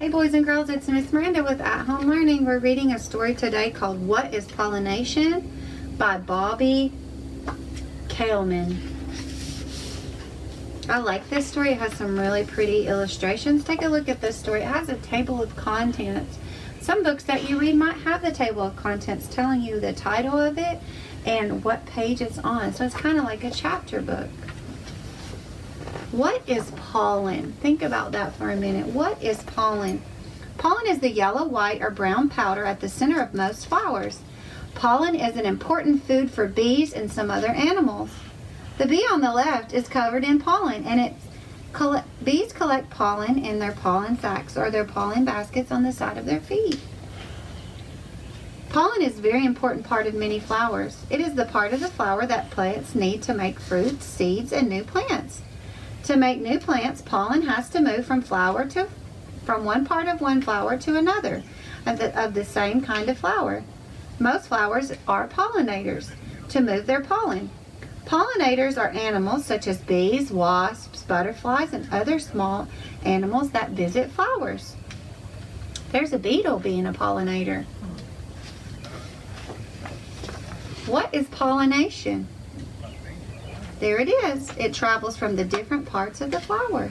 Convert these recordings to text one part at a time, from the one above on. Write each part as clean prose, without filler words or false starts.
Hey boys and girls, it's Miss Miranda with At Home Learning. We're reading a story today called What is Pollination by Bobby Kaleman. I like this story. It has some really pretty illustrations. Take a look at this story. It has a table of contents. Some books that you read might have the table of contents telling you the title of it and what page it's on. So it's kind of like a chapter book. What is pollen? Think about that for a minute. What is pollen? Pollen is the yellow, white, or brown powder at the center of most flowers. Pollen is an important food for bees and some other animals. The bee on the left is covered in pollen, and bees collect pollen in their pollen sacs or their pollen baskets on the side of their feet. Pollen is a very important part of many flowers. It is the part of the flower that plants need to make fruits, seeds, and new plants. To make new plants, pollen has to move from one part of one flower to another of the same kind of flower. Most flowers are pollinators to move their pollen. Pollinators are animals such as bees, wasps, butterflies, and other small animals that visit flowers. There's a beetle being a pollinator. What is pollination? There it is. It travels from the different parts of the flower.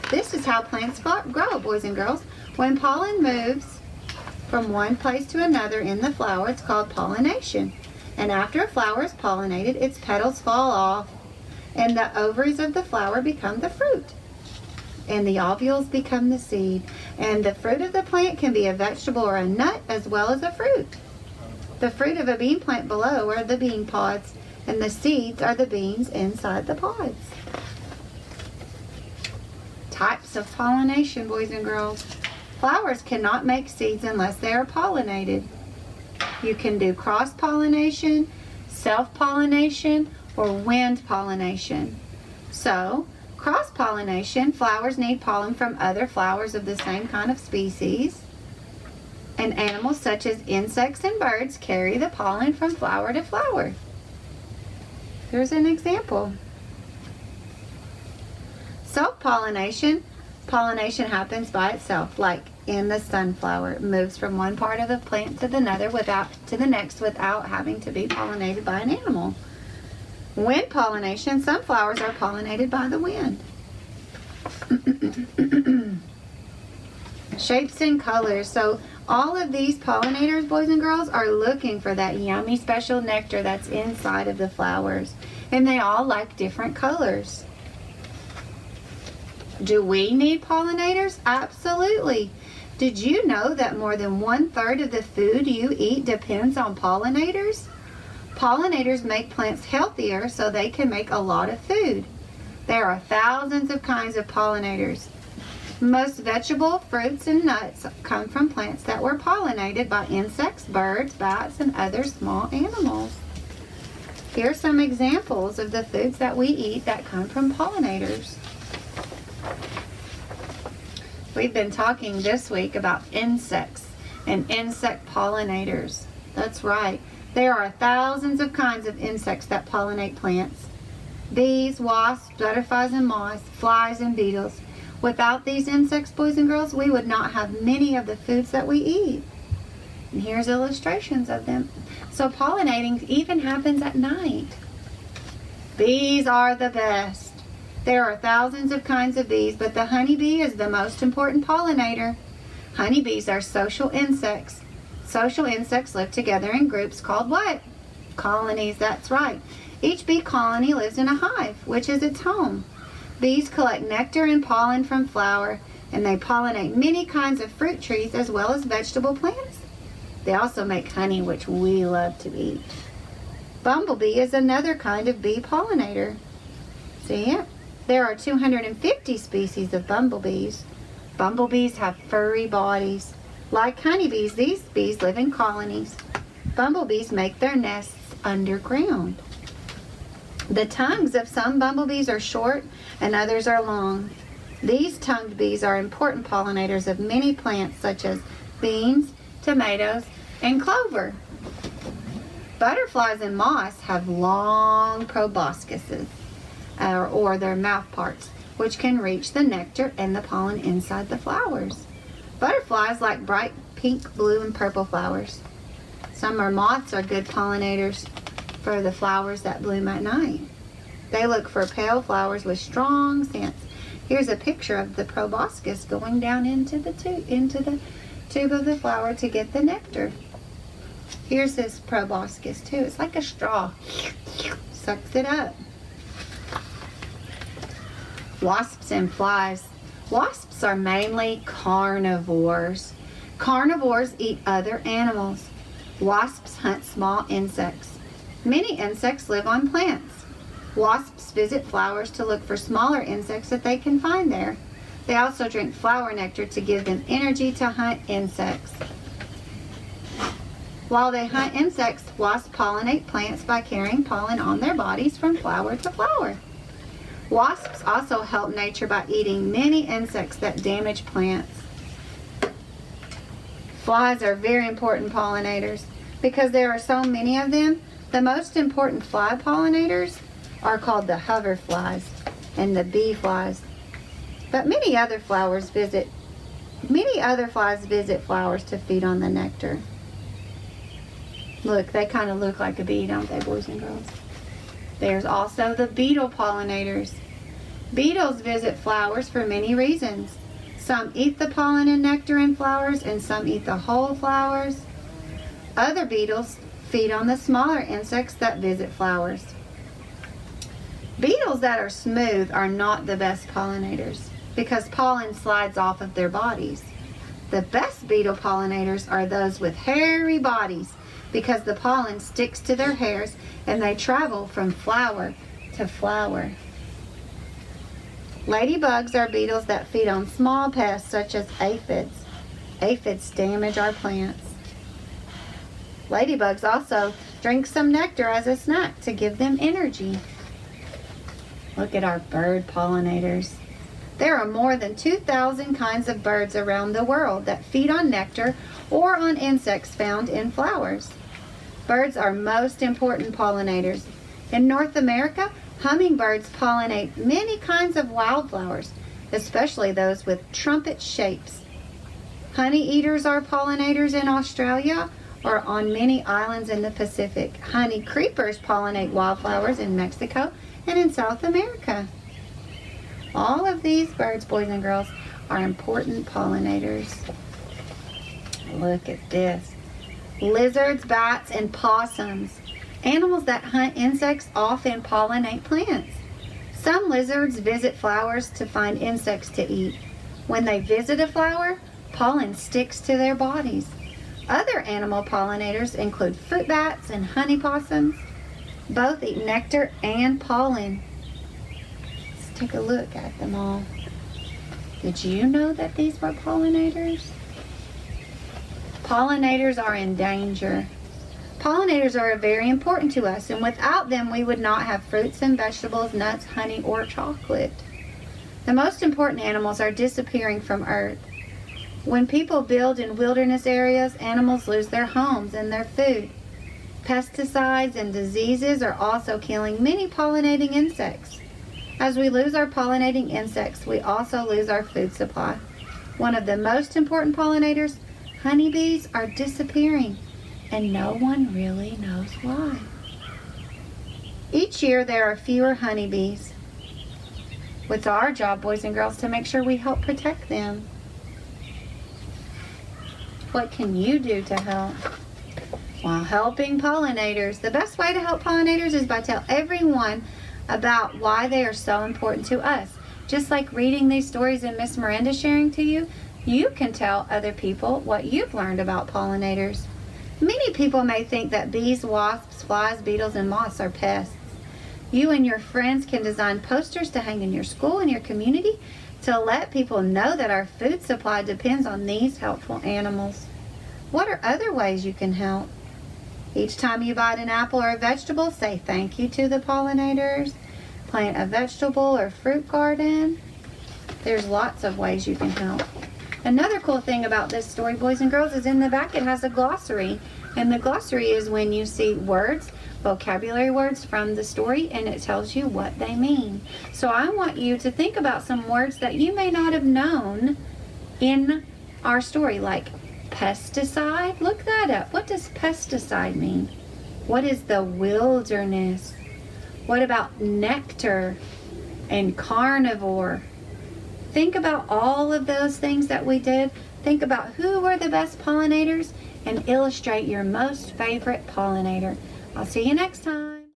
This is how plants grow, boys and girls. When pollen moves from one place to another in the flower, it's called pollination. And after a flower is pollinated, its petals fall off, and the ovaries of the flower become the fruit. And the ovules become the seed. And the fruit of the plant can be a vegetable or a nut as well as a fruit. The fruit of a bean plant below are the bean pods, and the seeds are the beans inside the pods. Types of pollination, boys and girls. Flowers cannot make seeds unless they are pollinated. You can do cross-pollination, self-pollination, or wind pollination. So, cross-pollination, flowers need pollen from other flowers of the same kind of species. And animals such as insects and birds carry the pollen from flower to flower. Here's an example. Self-pollination. Pollination happens by itself, like in the sunflower. It moves from one part of the plant to the next without having to be pollinated by an animal. Wind pollination. Some flowers are pollinated by the wind. Shapes and colors. So all of these pollinators, boys and girls, are looking for that yummy special nectar that's inside of the flowers. And they all like different colors. Do we need pollinators? Absolutely. Did you know that more than 1/3 of the food you eat depends on pollinators? Pollinators make plants healthier so they can make a lot of food. There are thousands of kinds of pollinators. Most vegetable, fruits, and nuts come from plants that were pollinated by insects, birds, bats, and other small animals. Here are some examples of the foods that we eat that come from pollinators. We've been talking this week about insects and insect pollinators. That's right. There are thousands of kinds of insects that pollinate plants. Bees, wasps, butterflies and moths, flies and beetles. Without these insects, boys and girls, we would not have many of the foods that we eat. And here's illustrations of them. So pollinating even happens at night. Bees are the best. There are thousands of kinds of bees, but the honeybee is the most important pollinator. Honeybees are social insects. Social insects live together in groups called what? Colonies, that's right. Each bee colony lives in a hive, which is its home. Bees collect nectar and pollen from flower, and they pollinate many kinds of fruit trees as well as vegetable plants. They also make honey, which we love to eat. Bumblebee is another kind of bee pollinator. See it? There are 250 species of bumblebees. Bumblebees have furry bodies. Like honeybees, these bees live in colonies. Bumblebees make their nests underground. The tongues of some bumblebees are short and others are long. These tongued bees are important pollinators of many plants such as beans, tomatoes, and clover. Butterflies and moths have long proboscises, or their mouth parts, which can reach the nectar and the pollen inside the flowers. Butterflies like bright pink, blue, and purple flowers. Summer moths are good pollinators for the flowers that bloom at night. They look for pale flowers with strong scents. Here's a picture of the proboscis going down into the tube of the flower to get the nectar. Here's this proboscis too. It's like a straw. Sucks it up. Wasps and flies. Wasps are mainly carnivores. Carnivores eat other animals. Wasps hunt small insects. Many insects live on plants. Wasps visit flowers to look for smaller insects that they can find there. They also drink flower nectar to give them energy to hunt insects. While they hunt insects, wasps pollinate plants by carrying pollen on their bodies from flower to flower. Wasps also help nature by eating many insects that damage plants. Flies are very important pollinators. Because there are so many of them, the most important fly pollinators are called the hoverflies and the bee flies. But many other flies visit flowers to feed on the nectar. Look, they kind of look like a bee, don't they, boys and girls? There's also the beetle pollinators. Beetles visit flowers for many reasons. Some eat the pollen and nectar in flowers, and some eat the whole flowers. Other beetles feed on the smaller insects that visit flowers. Beetles that are smooth are not the best pollinators because pollen slides off of their bodies. The best beetle pollinators are those with hairy bodies because the pollen sticks to their hairs and they travel from flower to flower. Ladybugs are beetles that feed on small pests such as aphids. Aphids damage our plants. Ladybugs also drink some nectar as a snack to give them energy. Look at our bird pollinators. There are more than 2,000 kinds of birds around the world that feed on nectar or on insects found in flowers. Birds are most important pollinators. In North America, hummingbirds pollinate many kinds of wildflowers, especially those with trumpet shapes. Honey eaters are pollinators in Australia or on many islands in the Pacific. Honey creepers pollinate wildflowers in Mexico and in South America. All of these birds, boys and girls, are important pollinators. Look at this. Lizards, bats, and possums. Animals that hunt insects often pollinate plants. Some lizards visit flowers to find insects to eat. When they visit a flower, pollen sticks to their bodies. Other animal pollinators include fruit bats and honey possums. Both eat nectar and pollen. Let's take a look at them all. Did you know that these were pollinators? Pollinators are in danger. Pollinators are very important to us, and without them we would not have fruits and vegetables, nuts, honey, or chocolate. The most important animals are disappearing from Earth. When people build in wilderness areas, animals lose their homes and their food. Pesticides and diseases are also killing many pollinating insects. As we lose our pollinating insects, we also lose our food supply. One of the most important pollinators, honeybees, are disappearing, and no one really knows why. Each year there are fewer honeybees. It's our job, boys and girls, to make sure we help protect them. What can you do to help? While helping pollinators, the best way to help pollinators is by telling everyone about why they are so important to us. Just like reading these stories and Miss Miranda sharing to you, you can tell other people what you've learned about pollinators. Many people may think that bees, wasps, flies, beetles, and moths are pests. You and your friends can design posters to hang in your school and your community to let people know that our food supply depends on these helpful animals. What are other ways you can help? Each time you buy an apple or a vegetable, say thank you to the pollinators. Plant a vegetable or fruit garden. There's lots of ways you can help. Another cool thing about this story, boys and girls, is in the back it has a glossary. And the glossary is when you see words, vocabulary words from the story, and it tells you what they mean. So I want you to think about some words that you may not have known in our story, like pesticide. Look that up. What does pesticide mean? What is the wilderness? What about nectar and carnivore? Think about all of those things that we did. Think about who were the best pollinators and illustrate your most favorite pollinator. I'll see you next time.